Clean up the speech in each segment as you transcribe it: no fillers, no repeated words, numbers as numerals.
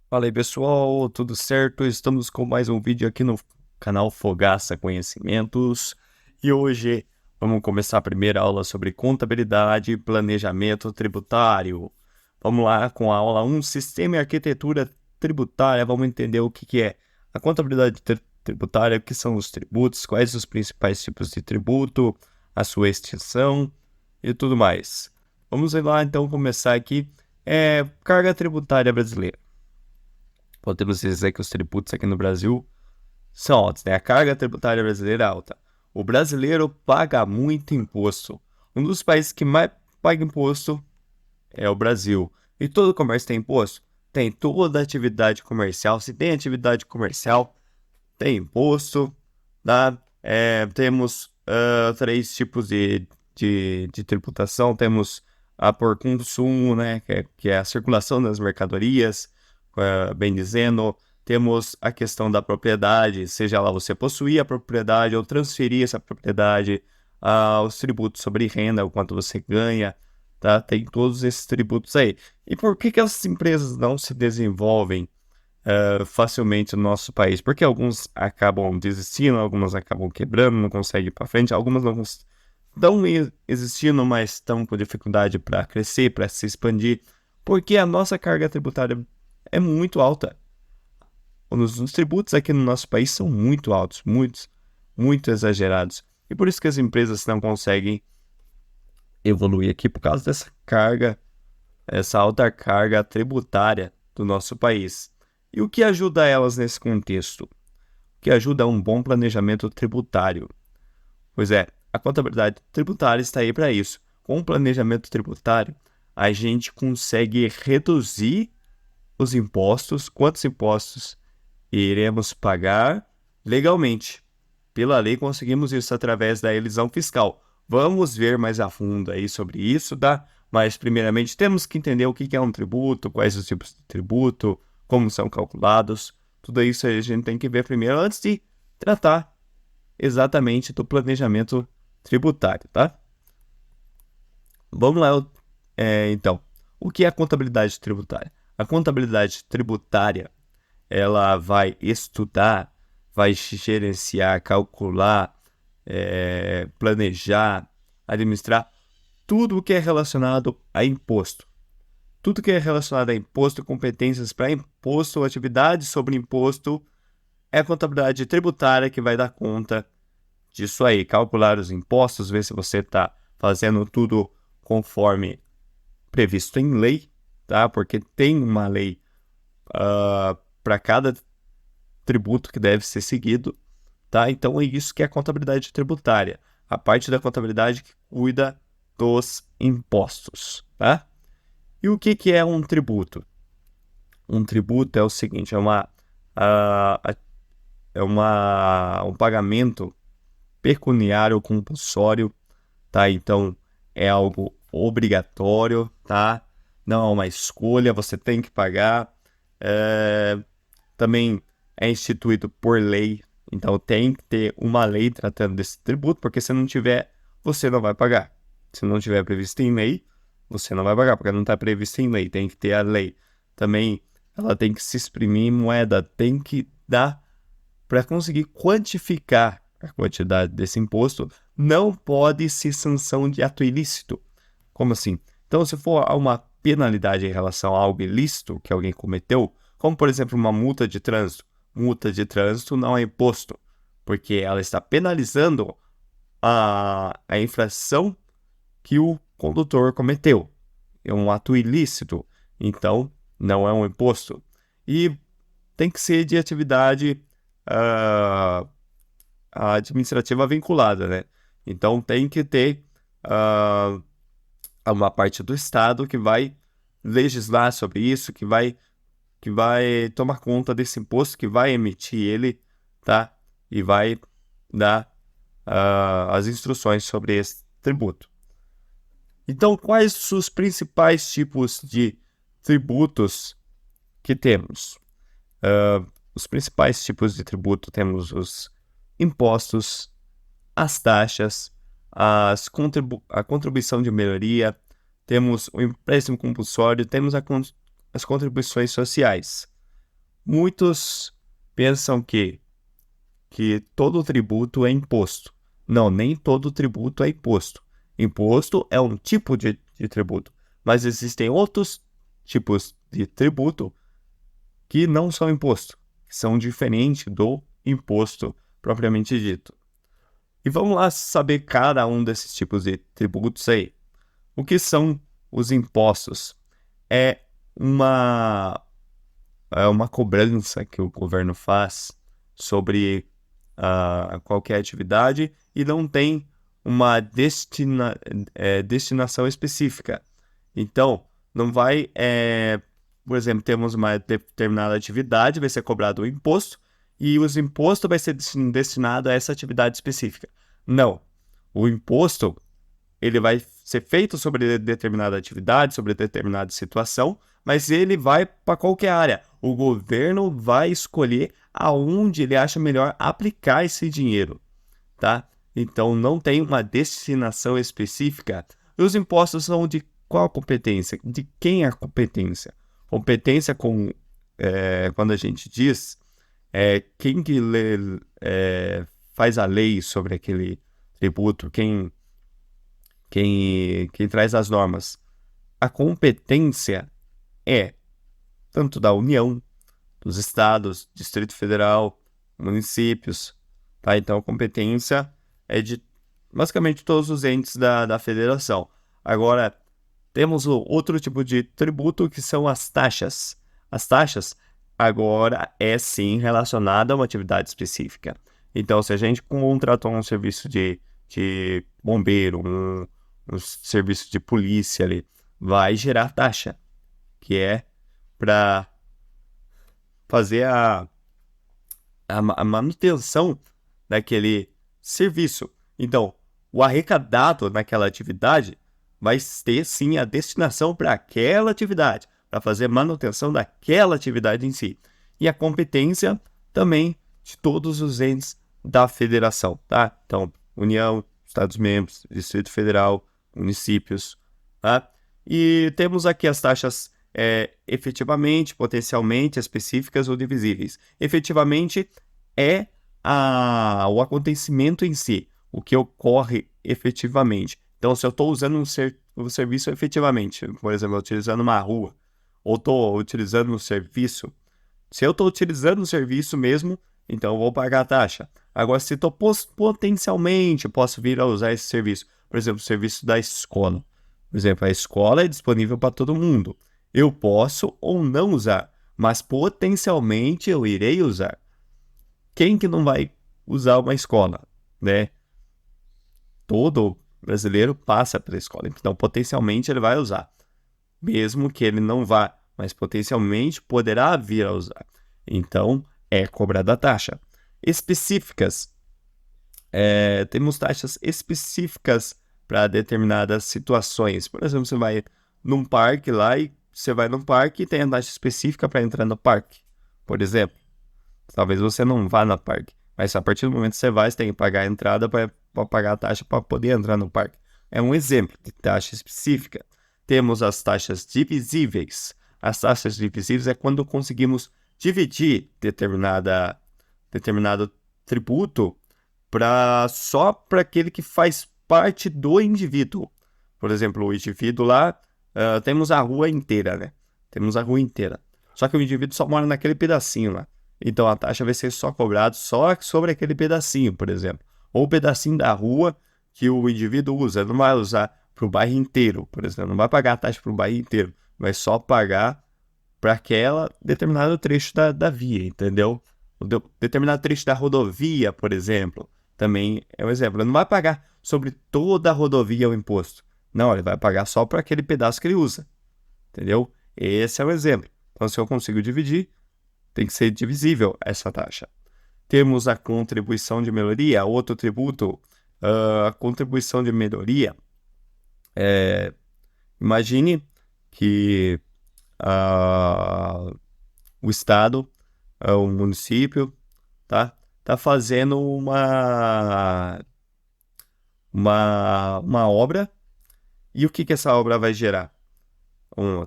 Fala aí pessoal, tudo certo? Estamos com mais um vídeo aqui no canal Fogaça Conhecimentos e hoje vamos começar a primeira aula sobre contabilidade e planejamento tributário. Vamos lá com a aula 1, Sistema e Arquitetura Tributária. Vamos entender o que é a contabilidade tributária, o que são os tributos, quais os principais tipos de tributo, a sua extinção e tudo mais. Vamos lá então começar aqui. Carga tributária brasileira. Podemos dizer que os tributos aqui no Brasil são altos, né? A carga tributária brasileira é alta. O brasileiro paga muito imposto. Um dos países que mais paga imposto é o Brasil. E todo comércio tem imposto? Tem. Toda atividade comercial. Se tem atividade comercial, tem imposto. Tá? Temos três tipos de tributação. Temos a por consumo, né? Que é a circulação das mercadorias, bem dizendo. Temos a questão da propriedade, seja lá você possuir a propriedade ou transferir essa propriedade, os tributos sobre renda, o quanto você ganha, tá? Tem todos esses tributos aí. E por que as empresas não se desenvolvem facilmente no nosso país? Porque alguns acabam desistindo, algumas acabam quebrando, não conseguem ir para frente, algumas não estão existindo, mas estão com dificuldade para crescer, para se expandir, porque a nossa carga tributária é muito alta. Os tributos aqui no nosso país são muito altos, muito exagerados. E por isso que as empresas não conseguem evoluir aqui por causa dessa carga, essa alta carga tributária do nosso país. E o que ajuda elas nesse contexto? O que ajuda é um bom planejamento tributário. Pois é, a contabilidade tributária está aí para isso. Com o planejamento tributário, a gente consegue reduzir os impostos, quantos impostos iremos pagar legalmente. Pela lei, conseguimos isso através da elisão fiscal. Vamos ver mais a fundo aí sobre isso, tá? Mas, primeiramente, temos que entender o que é um tributo, quais os tipos de tributo, como são calculados. Tudo isso a gente tem que ver primeiro antes de tratar exatamente do planejamento tributário, tá? Vamos lá, então. O que é a contabilidade tributária? A contabilidade tributária ela vai estudar, vai gerenciar, calcular, planejar, administrar tudo o que é relacionado a imposto. Tudo que é relacionado a imposto, competências para imposto, atividades sobre imposto, é a contabilidade tributária que vai dar conta disso aí. Calcular os impostos, ver se você está fazendo tudo conforme previsto em lei, tá? Porque tem uma lei para cada tributo que deve ser seguido, tá? Então é isso que é a contabilidade tributária, a parte da contabilidade que cuida dos impostos, tá? E o que é um tributo? Um tributo é o seguinte, ah, um pagamento pecuniário compulsório, tá? Então é algo obrigatório, tá? Não é uma escolha, você tem que pagar. Também é instituído por lei, então tem que ter uma lei tratando desse tributo, porque se não tiver, você não vai pagar. Se não tiver previsto em lei, você não vai pagar, porque não está previsto em lei, tem que ter a lei. Também ela tem que se exprimir em moeda, tem que dar para conseguir quantificar a quantidade desse imposto, não pode ser sanção de ato ilícito. Como assim? Então, se for uma penalidade em relação a algo ilícito que alguém cometeu, como por exemplo uma multa de trânsito não é imposto, porque ela está penalizando a infração que o condutor cometeu. É um ato ilícito, então não é um imposto. E tem que ser de atividade ah, administrativa vinculada, né? Então tem que ter ah, uma parte do Estado que vai legislar sobre isso, que vai tomar conta desse imposto, que vai emitir ele, tá? E vai dar as instruções sobre esse tributo. Então, quais os principais tipos de tributos que temos? Os principais tipos de tributo temos os impostos, as taxas, a contribuição de melhoria, temos o empréstimo compulsório, temos as contribuições sociais. Muitos pensam que todo tributo é imposto. Não, nem todo tributo é imposto. Imposto é um tipo de tributo, mas existem outros tipos de tributo que não são imposto, que são diferentes do imposto propriamente dito. E vamos lá saber cada um desses tipos de tributos aí. O que são os impostos? É uma, é uma cobrança que o governo faz sobre qualquer atividade e não tem uma destinação específica. Então, não vai, por exemplo, temos uma determinada atividade, vai ser cobrado o imposto, e os impostos vai ser destinado a essa atividade específica. Não. O imposto, ele vai ser feito sobre determinada atividade, sobre determinada situação, mas ele vai para qualquer área. O governo vai escolher aonde ele acha melhor aplicar esse dinheiro, tá? Então, não tem uma destinação específica. E os impostos são de qual competência? De quem é a competência? Competência quando a gente diz, quem que faz a lei sobre aquele tributo, quem traz as normas. A competência é tanto da União, dos estados, Distrito Federal, municípios, tá? Então, a competência é de basicamente todos os entes da federação. Agora, temos o outro tipo de tributo que são as taxas. As taxas agora é sim relacionada a uma atividade específica. Então, se a gente contratou um serviço de bombeiro, um serviço de polícia ali, vai gerar taxa, que é para fazer a manutenção daquele serviço. Então, o arrecadado naquela atividade vai ter sim a destinação para aquela atividade, para fazer manutenção daquela atividade em si. E a competência também de todos os entes da federação, tá? Então, União, Estados-membros, Distrito Federal, municípios, tá? E temos aqui as taxas efetivamente, potencialmente, específicas ou divisíveis. Efetivamente é o acontecimento em si, o que ocorre efetivamente. Então, se eu estou usando um serviço efetivamente, por exemplo, utilizando uma rua, ou estou utilizando um serviço, se eu estou utilizando o serviço mesmo, então eu vou pagar a taxa. Agora, se estou potencialmente posso vir a usar esse serviço, por exemplo, o serviço da escola. Por exemplo, a escola é disponível para todo mundo. Eu posso ou não usar, mas potencialmente eu irei usar. Quem que não vai usar uma escola, né? Todo brasileiro passa pela escola, então potencialmente ele vai usar. Mesmo que ele não vá, mas potencialmente poderá vir a usar. Então, é cobrada a taxa. Específicas. Temos taxas específicas para determinadas situações. Por exemplo, você vai num parque lá e você vai num parque e tem a taxa específica para entrar no parque. Por exemplo, talvez você não vá no parque, mas a partir do momento que você vai, você tem que pagar a entrada para pagar a taxa para poder entrar no parque. É um exemplo de taxa específica. Temos as taxas divisíveis. As taxas divisíveis é quando conseguimos dividir determinado tributo só para aquele que faz parte do indivíduo. Por exemplo, o indivíduo lá, temos a rua inteira, né? Temos a rua inteira. Só que o indivíduo só mora naquele pedacinho lá. Então a taxa vai ser só cobrada só sobre aquele pedacinho, por exemplo. Ou o pedacinho da rua que o indivíduo usa. Não vai usar para o bairro inteiro, por exemplo. Não vai pagar a taxa para o bairro inteiro. Vai só pagar para aquela determinado trecho da via, entendeu? Determinado trecho da rodovia, por exemplo, também é um exemplo. Ele não vai pagar sobre toda a rodovia o imposto. Não, ele vai pagar só para aquele pedaço que ele usa, entendeu? Esse é o exemplo. Então, se eu consigo dividir, tem que ser divisível essa taxa. Temos a contribuição de melhoria, outro tributo. A contribuição de melhoria. Imagine que o Estado, o município, tá fazendo uma obra, e o que essa obra vai gerar?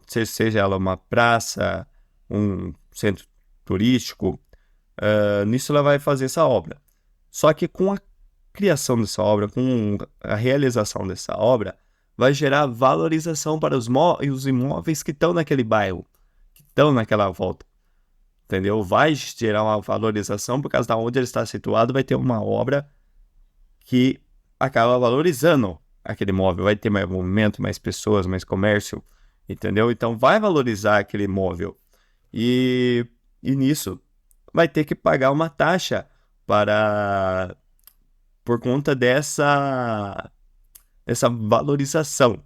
Seja ela uma praça, um centro turístico, nisso ela vai fazer essa obra. Só que com a criação dessa obra, com a realização dessa obra, vai gerar valorização para os imóveis que estão naquele bairro, que estão naquela volta, entendeu? Vai gerar uma valorização por causa de onde ele está situado, vai ter uma obra que acaba valorizando aquele imóvel, vai ter mais movimento, mais pessoas, mais comércio, entendeu? Então vai valorizar aquele imóvel. E nisso vai ter que pagar uma taxa por conta dessa valorização.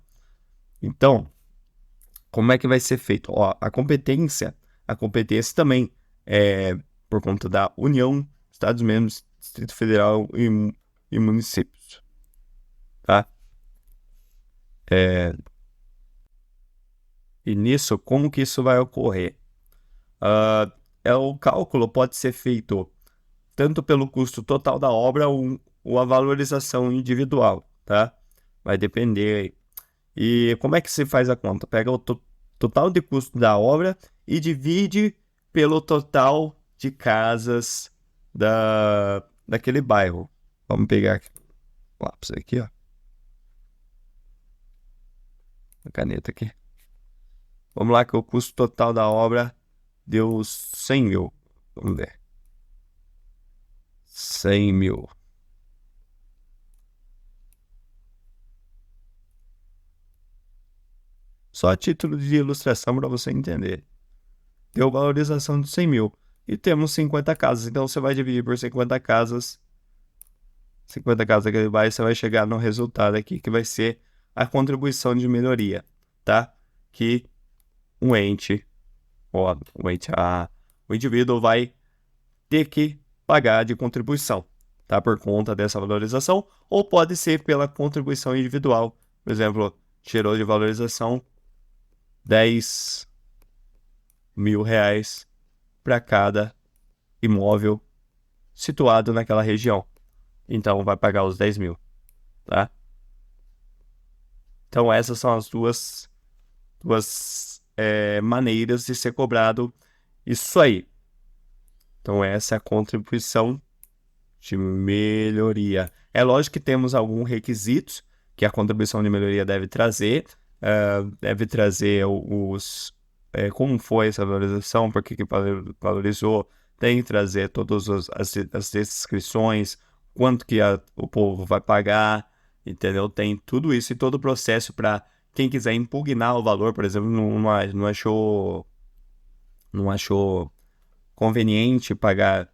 Então, como é que vai ser feito? Ó, a competência também é por conta da União, Estados-membros, Distrito Federal e municípios, tá? E nisso, como que isso vai ocorrer? O cálculo pode ser feito tanto pelo custo total da obra ou a valorização individual, tá? Vai depender aí. E como é que se faz a conta? Pega o total de custo da obra e divide pelo total de casas daquele bairro. Vamos pegar aqui, lápis aqui, ó. A caneta aqui. Vamos lá que o custo total da obra deu 100 mil. Vamos ver. 100 mil. Só a título de ilustração para você entender. Deu valorização de 100 mil. E temos 50 casas. Então você vai dividir por 50 casas. 50 casas daquele bairro, você vai chegar no resultado aqui, que vai ser a contribuição de melhoria, tá? Que o indivíduo vai ter que pagar de contribuição, tá? Por conta dessa valorização, ou pode ser pela contribuição individual. Por exemplo, tirou de valorização 10 mil reais para cada imóvel situado naquela região. Então, vai pagar os 10 mil, tá? Então, essas são as duas maneiras de ser cobrado isso aí. Então, essa é a contribuição de melhoria. É lógico que temos alguns requisitos que a contribuição de melhoria deve trazer. Deve trazer como foi essa valorização, por que valorizou, tem que trazer todas as descrições, quanto que o povo vai pagar, entendeu? Tem tudo isso e todo o processo para quem quiser impugnar o valor, por exemplo, não achou conveniente pagar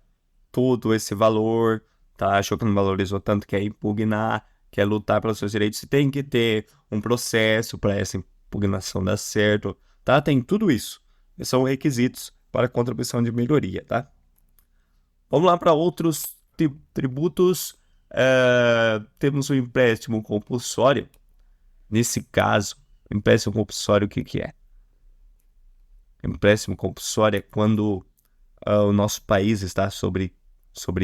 todo esse valor, tá? Achou que não valorizou tanto, quer impugnar, quer lutar pelos seus direitos, tem que ter um processo para essa impugnação dar certo, tá? Tem tudo isso. Esses são requisitos para a contribuição de melhoria, tá? Vamos lá para outros tributos. Temos o empréstimo compulsório. Nesse caso, empréstimo compulsório, o que é? Empréstimo compulsório é quando o nosso país está sobre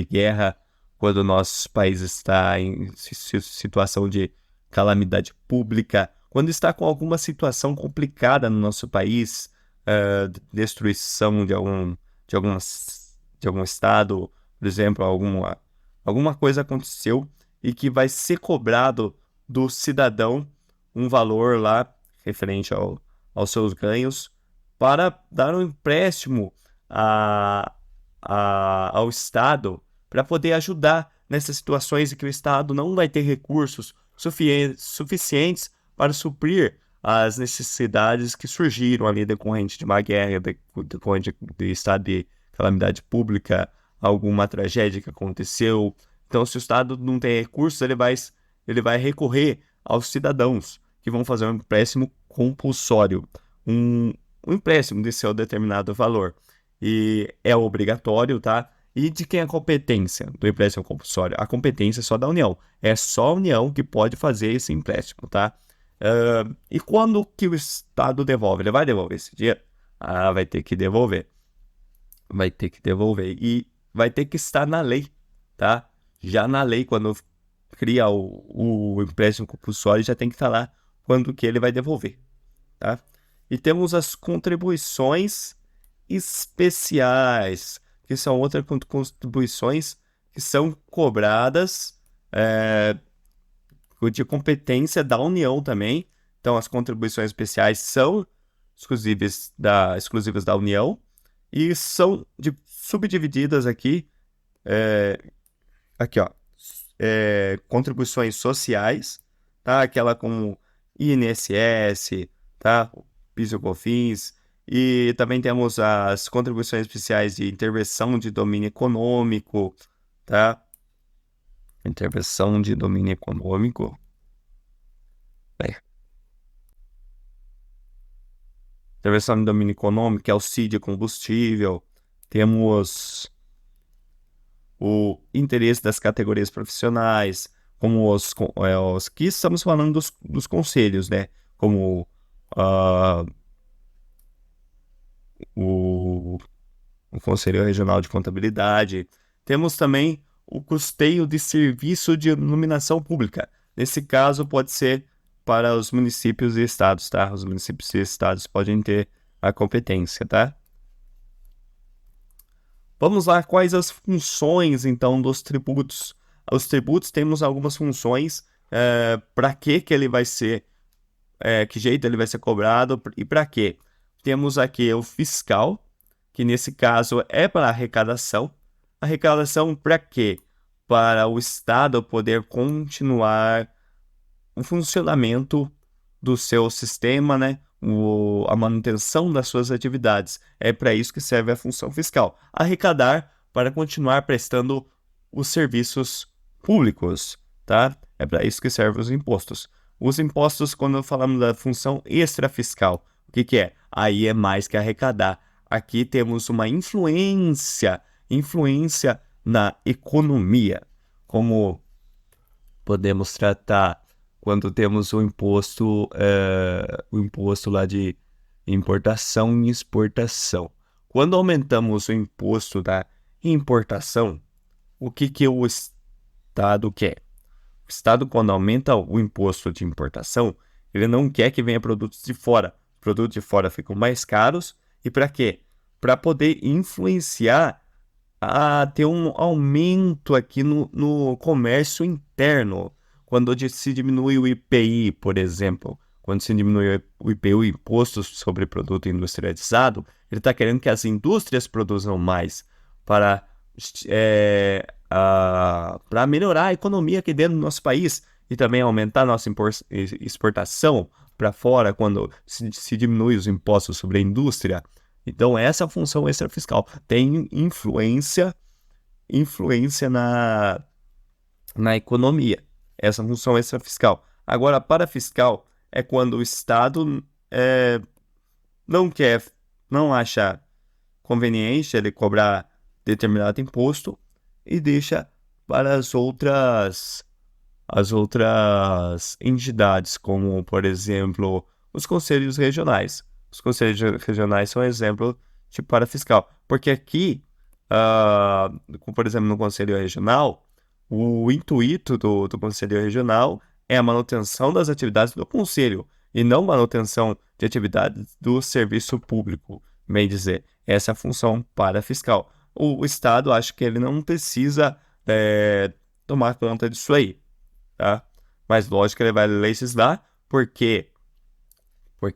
guerra, quando o nosso país está em situação de calamidade pública, quando está com alguma situação complicada no nosso país, destruição de algum estado, por exemplo, alguma coisa aconteceu e que vai ser cobrado do cidadão um valor lá referente aos seus ganhos para dar um empréstimo ao Estado para poder ajudar nessas situações em que o Estado não vai ter recursos suficientes para suprir as necessidades que surgiram ali decorrente de uma guerra, decorrente de estado de calamidade pública, alguma tragédia que aconteceu. Então, se o Estado não tem recursos, ele vai recorrer aos cidadãos que vão fazer um empréstimo compulsório, um empréstimo de seu determinado valor. E é obrigatório, tá? E de quem é a competência do empréstimo compulsório? A competência é só da União. É só a União que pode fazer esse empréstimo, tá? E quando que o Estado devolve? Ele vai devolver esse dinheiro? Vai ter que devolver. Vai ter que devolver. E vai ter que estar na lei, tá? Já na lei, quando cria o empréstimo compulsório, já tem que estar lá quando que ele vai devolver, tá? E temos as contribuições especiais, que são outras contribuições que são cobradas de competência da União também. Então, as contribuições especiais são exclusivas da União e são subdivididas aqui, ó, contribuições sociais, tá? Aquela como INSS, tá? PIS e COFINS, e também temos as contribuições especiais de intervenção de domínio econômico, tá? Intervenção de domínio econômico. Intervenção de domínio econômico, auxílio combustível. Temos o interesse das categorias profissionais, como os que estamos falando dos conselhos, né? Como o Conselho Regional de Contabilidade. Temos também o custeio de serviço de iluminação pública. Nesse caso, pode ser para os municípios e estados, tá? Os municípios e estados podem ter a competência, tá? Vamos lá, quais as funções, então, dos tributos? Os tributos temos algumas funções, para que ele vai ser, que jeito ele vai ser cobrado e para quê? Temos aqui o fiscal, que nesse caso é para arrecadação. Arrecadação para quê? Para o Estado poder continuar o funcionamento do seu sistema, né? A manutenção das suas atividades. É para isso que serve a função fiscal. Arrecadar para continuar prestando os serviços públicos, tá? É para isso que servem os impostos. Os impostos, quando falamos da função extrafiscal, o que é? Aí é mais que arrecadar. Aqui temos uma influência na economia, como podemos tratar quando temos o imposto lá de importação e exportação. Quando aumentamos o imposto da importação, o que o Estado quer? O Estado, quando aumenta o imposto de importação, ele não quer que venha produtos de fora. Os produtos de fora ficam mais caros. E para quê? Para poder influenciar a ter um aumento aqui no comércio interno. Quando se diminui o IPI, por exemplo, quando se diminui o IPI, o Imposto sobre Produto Industrializado, ele está querendo que as indústrias produzam mais para melhorar a economia aqui dentro do nosso país e também aumentar a nossa exportação para fora quando se diminui os impostos sobre a indústria. Então, essa função extrafiscal tem influência na economia, essa função extrafiscal. Agora, parafiscal é quando o Estado não acha conveniente ele cobrar determinado imposto e deixa para as outras entidades, como, por exemplo, os conselhos regionais. Os conselhos regionais são um exemplo de parafiscal, porque aqui, por exemplo, no conselho regional, o intuito do conselho regional é a manutenção das atividades do conselho e não manutenção de atividades do serviço público, bem dizer. Essa é a função parafiscal. O Estado, acho que ele não precisa tomar conta disso aí, tá? Mas lógico que ele vai legislar, porque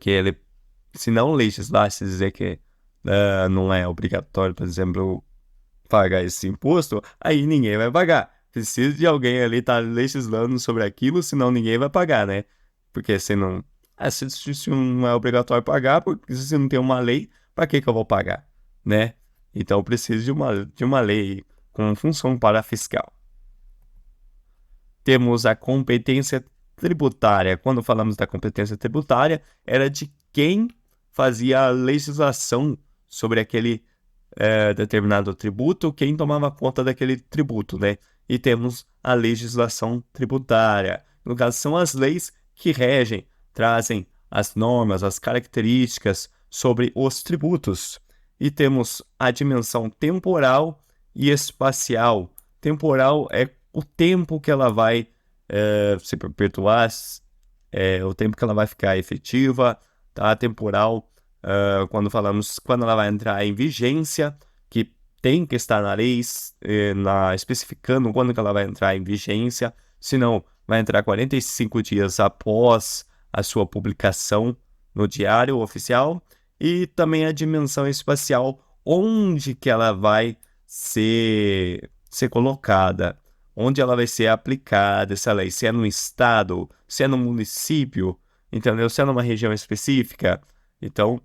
ele, se não legislar, se dizer que não é obrigatório, por exemplo, pagar esse imposto, aí ninguém vai pagar. Precisa de alguém ali estar legislando sobre aquilo, senão ninguém vai pagar, né? Porque se não é obrigatório pagar, porque se não tem uma lei, para que eu vou pagar, né? Então precisa de uma lei com função parafiscal. Temos a competência tributária. Quando falamos da competência tributária, era de quem fazia a legislação sobre aquele determinado tributo, quem tomava conta daquele tributo, né? E temos a legislação tributária. No caso, são as leis que regem, trazem as normas, as características sobre os tributos. E temos a dimensão temporal e espacial. Temporal é o tempo que ela vai se perpetuar, o tempo que ela vai ficar efetiva, tá? Temporal quando ela vai entrar em vigência, que tem que estar na lei, especificando quando que ela vai entrar em vigência, senão vai entrar 45 dias após a sua publicação no Diário Oficial, e também a dimensão espacial, onde que ela vai ser colocada, onde ela vai ser aplicada essa lei, se é no estado, se é no município, entendeu? Se é numa região específica. Então,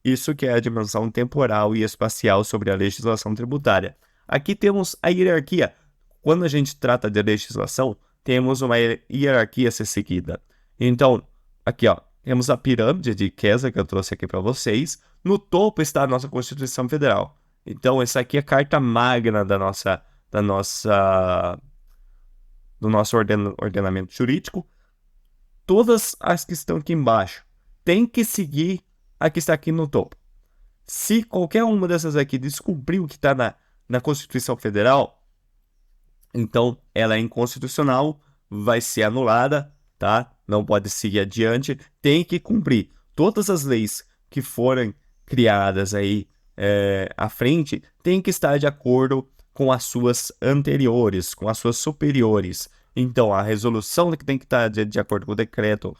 isso que é a dimensão temporal e espacial sobre a legislação tributária. Aqui temos a hierarquia. Quando a gente trata de legislação, temos uma hierarquia a ser seguida. Então, aqui, ó, temos a pirâmide de Kessler que eu trouxe aqui para vocês. No topo está a nossa Constituição Federal. Então, essa aqui é a carta magna do nosso ordenamento jurídico. Todas as que estão aqui embaixo têm que seguir a que está aqui no topo. Se qualquer uma dessas aqui descumprir o que está na Constituição Federal, então ela é inconstitucional, vai ser anulada, tá? Não pode seguir adiante, tem que cumprir. Todas as leis que forem criadas aí à frente têm que estar de acordo com as suas anteriores, com as suas superiores. Então, a resolução tem que estar de acordo com o decreto,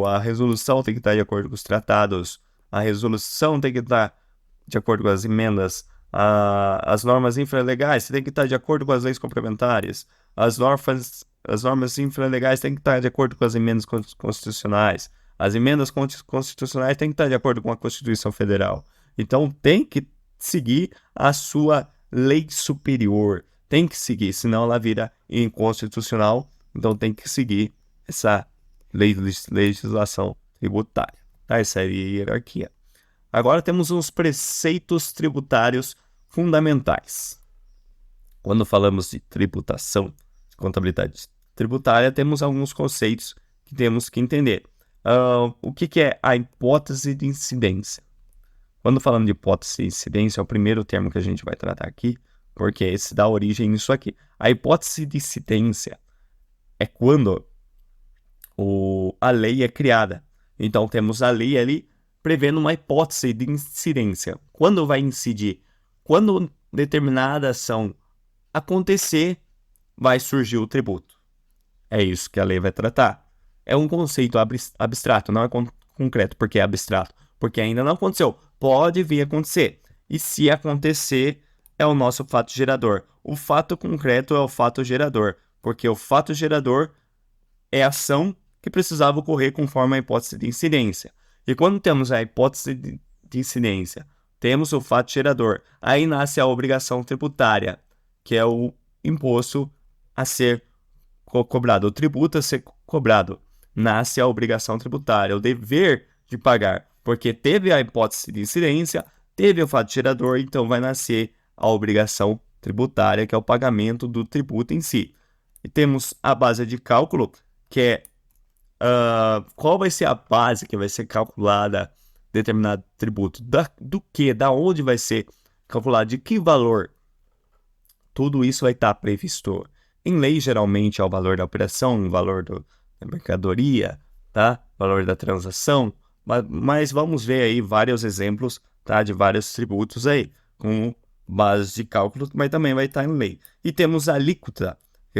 a resolução tem que estar de acordo com os tratados, a resolução tem que estar de acordo com as emendas, as normas infralegais tem que estar de acordo com as leis complementares, as normas infralegais têm que estar de acordo com as emendas constitucionais, as emendas constitucionais têm que estar de acordo com a Constituição Federal. Então, tem que seguir a sua lei superior, tem que seguir, senão ela vira inconstitucional. Então, tem que seguir essa legislação tributária, tá? Essa é a hierarquia. Agora temos uns preceitos tributários fundamentais. Quando falamos de tributação, de contabilidade tributária, temos alguns conceitos que temos que entender. O que é a hipótese de incidência? Quando falamos de hipótese de incidência, é o primeiro termo que a gente vai tratar aqui, porque esse dá origem nisso aqui. A hipótese de incidência é quando a lei é criada. Então, temos a lei ali prevendo uma hipótese de incidência. Quando vai incidir? Quando determinada ação acontecer, vai surgir o tributo. É isso que a lei vai tratar. É um conceito abstrato, não é concreto. Por que é abstrato? Porque ainda não aconteceu. Pode vir a acontecer. E se acontecer, é o nosso fato gerador. O fato concreto é o fato gerador, porque o fato gerador é a ação que precisava ocorrer conforme a hipótese de incidência. E quando temos a hipótese de incidência, temos o fato gerador, aí nasce a obrigação tributária, que é o imposto a ser cobrado, o tributo a ser cobrado. Nasce a obrigação tributária, o dever de pagar, porque teve a hipótese de incidência, teve o fato gerador, então vai nascer a obrigação tributária, que é o pagamento do tributo em si. E temos a base de cálculo, que é qual vai ser a base que vai ser calculada determinado tributo, da onde vai ser calculado, de que valor. Tudo isso vai estar previsto em lei, geralmente é o valor da operação, o valor da mercadoria, tá? Valor da transação, mas vamos ver aí vários exemplos, tá? De vários tributos aí, com base de cálculo, mas também vai estar em lei. E temos a alíquota,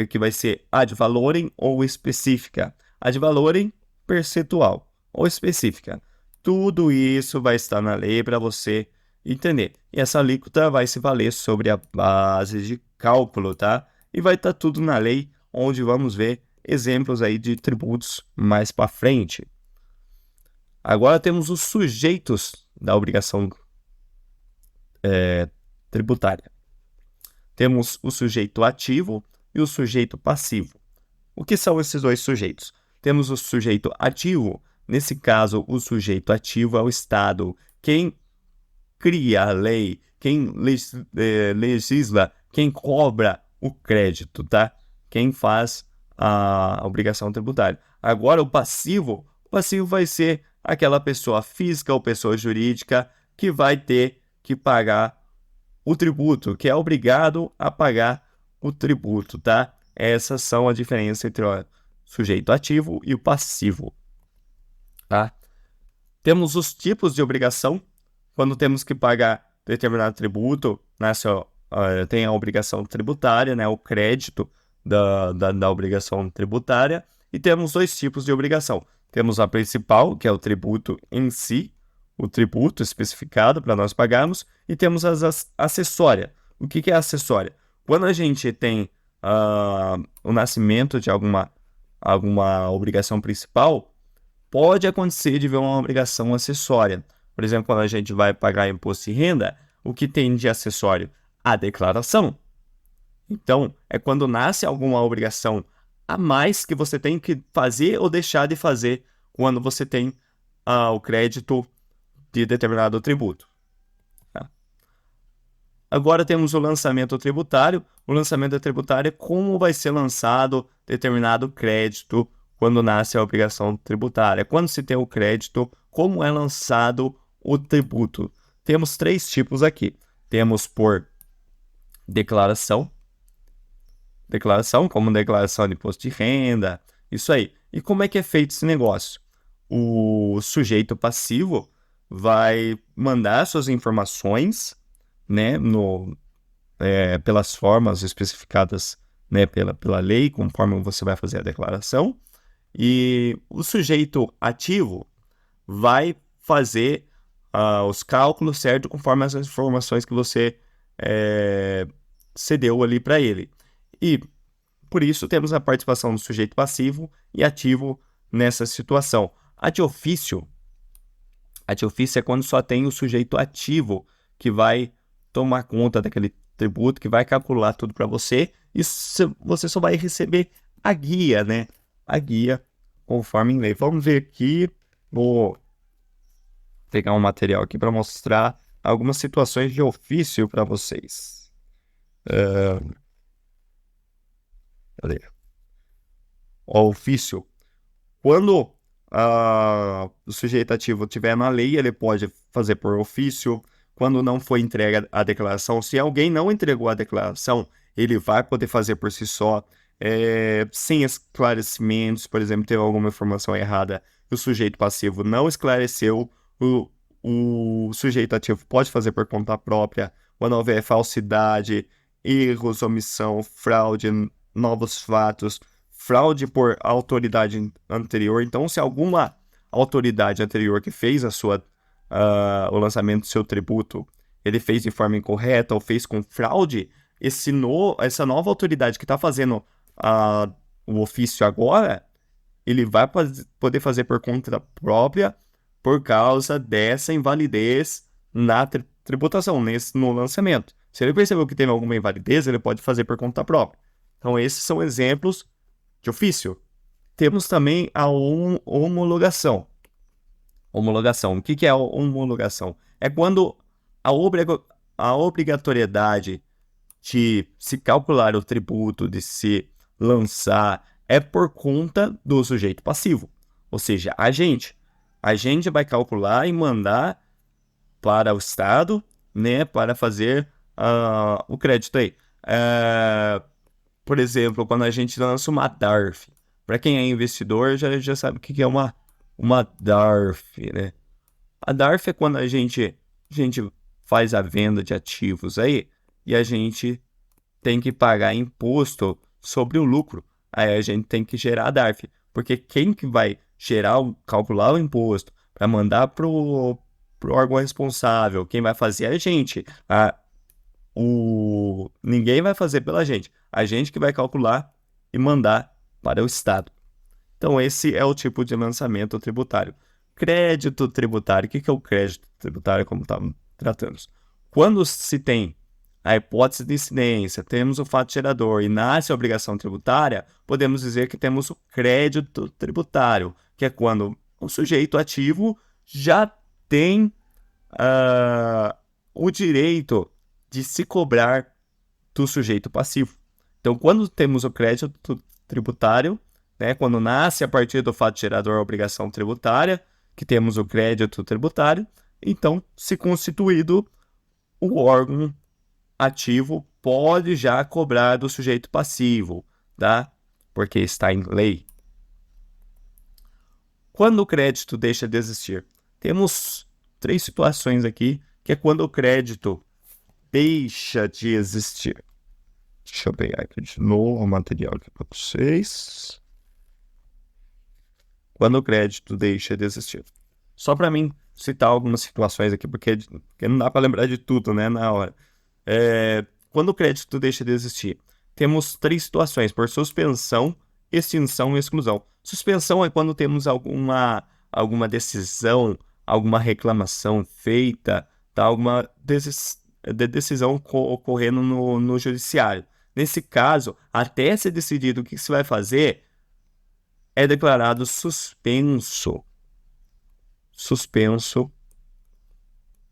que vai ser ad valorem ou específica. Ad valorem, percentual, ou específica. Tudo isso vai estar na lei para você entender. E essa alíquota vai se valer sobre a base de cálculo, tá? E vai estar tudo na lei, onde vamos ver exemplos aí de tributos mais para frente. Agora temos os sujeitos da obrigação tributária. Temos o sujeito ativo e o sujeito passivo. O que são esses dois sujeitos? Temos o sujeito ativo. Nesse caso, o sujeito ativo é o Estado. Quem cria a lei, quem legisla, quem cobra o crédito, tá? Quem faz a obrigação tributária. Agora, o passivo vai ser aquela pessoa física ou pessoa jurídica que vai ter que pagar o tributo, que é obrigado a pagar o tributo, tá? Essas são a diferença entre o sujeito ativo e o passivo, tá? Temos os tipos de obrigação. quando temos que pagar determinado tributo, nasce, tem a obrigação tributária, né, o crédito da obrigação tributária, e temos dois tipos de obrigação. Temos a principal, que é o tributo em si, o tributo especificado para nós pagarmos, e temos as acessórias. O que é acessória? Quando a gente tem o nascimento de alguma obrigação principal, pode acontecer de ver uma obrigação acessória. Por exemplo, quando a gente vai pagar imposto de renda, o que tem de acessório? A declaração. Então, é quando nasce alguma obrigação a mais que você tem que fazer ou deixar de fazer quando você tem o crédito de determinado tributo. Tá? Agora temos o lançamento tributário. O lançamento tributário é como vai ser lançado determinado crédito quando nasce a obrigação tributária. Quando se tem o crédito, como é lançado o tributo? Temos três tipos aqui. Temos por declaração, como declaração de imposto de renda, isso aí. E como é que é feito esse negócio? O sujeito passivo vai mandar suas informações, né, pelas formas especificadas, né, pela lei, conforme você vai fazer a declaração, e o sujeito ativo vai fazer os cálculos certo conforme as informações que você cedeu ali para ele. E por isso temos a participação do sujeito passivo e ativo nessa situação. A de ofício é quando só tem o sujeito ativo que vai tomar conta daquele tributo, que vai calcular tudo para você, e você só vai receber a guia, né? A guia conforme em lei. Vamos ver aqui, vou pegar um material aqui para mostrar algumas situações de ofício para vocês. Cadê? O ofício. Quando o sujeito ativo estiver na lei, ele pode fazer por ofício. Quando não foi entregue a declaração, se alguém não entregou a declaração, ele vai poder fazer por si só, sem esclarecimentos. Por exemplo, teve alguma informação errada que o sujeito passivo não esclareceu, o sujeito ativo pode fazer por conta própria. Quando houver falsidade, erros, omissão, fraude, novos fatos, fraude por autoridade anterior. Então, se alguma autoridade anterior que fez o lançamento do seu tributo, ele fez de forma incorreta ou fez com fraude, essa nova autoridade que está fazendo o ofício agora, ele vai poder fazer por conta própria por causa dessa invalidez na tributação, no lançamento. Se ele percebeu que teve alguma invalidez, ele pode fazer por conta própria. Então, esses são exemplos de ofício. Temos também a homologação. Homologação. O que é a homologação? É quando a obrigatoriedade de se calcular o tributo, de se lançar, é por conta do sujeito passivo. Ou seja, a gente vai calcular e mandar para o Estado, né, para fazer o crédito aí. Por exemplo, quando a gente lança uma DARF, para quem é investidor já sabe o que é uma DARF, né? A DARF é quando a gente faz a venda de ativos aí e a gente tem que pagar imposto sobre o lucro. Aí a gente tem que gerar a DARF, porque quem que vai calcular o imposto para mandar pro órgão responsável, quem vai fazer é a gente. Ninguém vai fazer pela gente. A gente que vai calcular e mandar para o Estado. Então, esse é o tipo de lançamento tributário. Crédito tributário. O que é o crédito tributário, como estávamos tratando? Quando se tem a hipótese de incidência, temos o fato gerador e nasce a obrigação tributária, podemos dizer que temos o crédito tributário, que é quando o sujeito ativo já tem o direito de se cobrar do sujeito passivo. Então, quando temos o crédito tributário, né, quando nasce a partir do fato gerador a obrigação tributária, que temos o crédito tributário, então, se constituído, o órgão ativo pode já cobrar do sujeito passivo, tá? Porque está em lei. Quando o crédito deixa de existir? Temos três situações aqui, que é quando o crédito deixa de existir. Deixa eu pegar aqui de novo o material aqui para vocês. Quando o crédito deixa de existir. Só para mim citar algumas situações aqui, porque não dá para lembrar de tudo, né, na hora. Quando o crédito deixa de existir, temos três situações: por suspensão, extinção e exclusão. Suspensão é quando temos alguma decisão, alguma reclamação feita, tá? Alguma decisão ocorrendo no judiciário. Nesse caso, até ser decidido o que se vai fazer, é declarado suspenso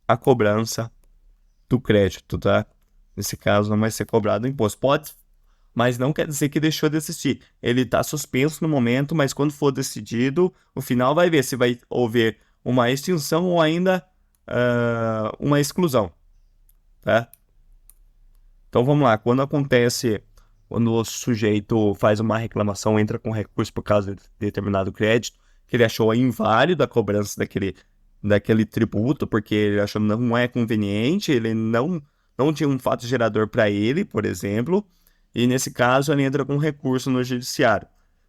a cobrança do crédito, tá? Nesse caso, não vai ser cobrado o imposto. Pode, mas não quer dizer que deixou de existir. Ele está suspenso no momento, mas quando for decidido, o final vai ver se vai haver uma extinção ou ainda uma exclusão, tá? Então vamos lá. Quando o sujeito faz uma reclamação, entra com recurso por causa de determinado crédito, que ele achou inválido a cobrança daquele tributo, porque ele achou que não é conveniente, ele não tinha um fato gerador para ele, por exemplo, e nesse caso ele entra com recurso no judiciário.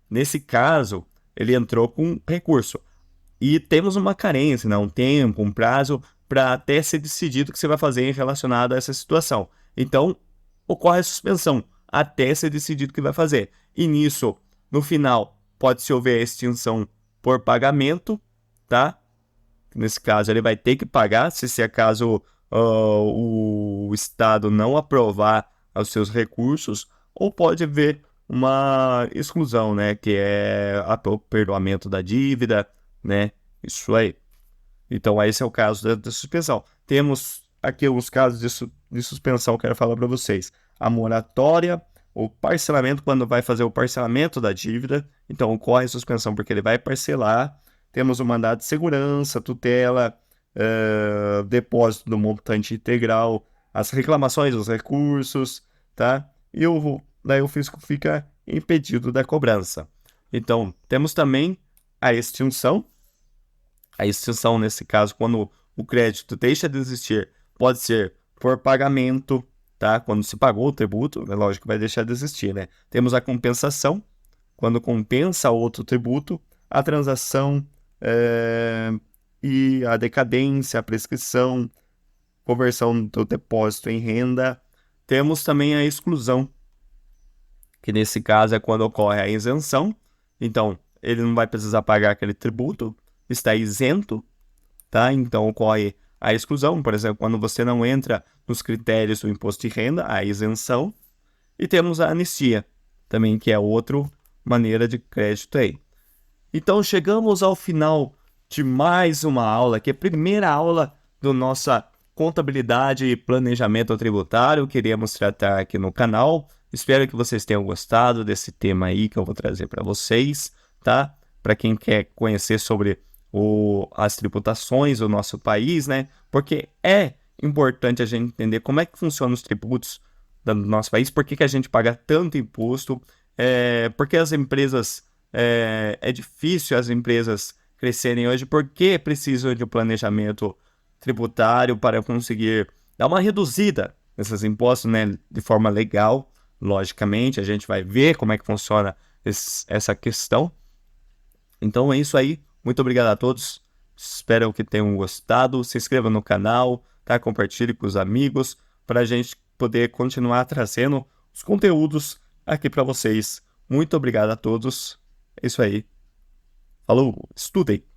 Nesse caso, ele entrou com recurso. E temos uma carência, né? Um tempo, um prazo para até ser decidido o que você vai fazer relacionado a essa situação. Então, ocorre a suspensão até ser decidido o que vai fazer. E nisso, no final, pode-se haver a extinção por pagamento, tá? Nesse caso, ele vai ter que pagar, se acaso o Estado não aprovar os seus recursos, ou pode haver uma exclusão, né? Que é o perdoamento da dívida, né? Isso aí. Então, esse é o caso da suspensão. Temos aqui os casos de suspensão que eu quero falar para vocês. A moratória, o parcelamento, quando vai fazer o parcelamento da dívida. Então, ocorre a suspensão porque ele vai parcelar. Temos o mandado de segurança, tutela, depósito do montante integral, as reclamações dos recursos, tá? E daí o fisco fica impedido da cobrança. Então, temos também a extinção. A extinção, nesse caso, quando o crédito deixa de existir, pode ser por pagamento, tá? Quando se pagou o tributo, é lógico que vai deixar de existir, né? Temos a compensação, quando compensa outro tributo, a transação e a decadência, a prescrição, conversão do depósito em renda. Temos também a exclusão, que nesse caso é quando ocorre a isenção. Então, ele não vai precisar pagar aquele tributo, está isento, tá? Então, ocorre a exclusão, por exemplo, quando você não entra nos critérios do imposto de renda, a isenção. E temos a anistia, também, que é outra maneira de crédito aí. Então, chegamos ao final de mais uma aula, que é a primeira aula da nossa contabilidade e planejamento tributário que iremos tratar aqui no canal. Espero que vocês tenham gostado desse tema aí que eu vou trazer para vocês, tá? Para quem quer conhecer sobre as tributações do nosso país, né? Porque é importante a gente entender como é que funcionam os tributos do nosso país, por que a gente paga tanto imposto, porque as empresas, é difícil as empresas crescerem hoje, porque precisam de um planejamento tributário para conseguir dar uma reduzida nesses impostos, né? De forma legal, logicamente, a gente vai ver como é que funciona essa questão. Então é isso aí. Muito obrigado a todos. Espero que tenham gostado. Se inscreva no canal, tá? Compartilhe com os amigos para a gente poder continuar trazendo os conteúdos aqui para vocês. Muito obrigado a todos. É isso aí. Falou, estudem!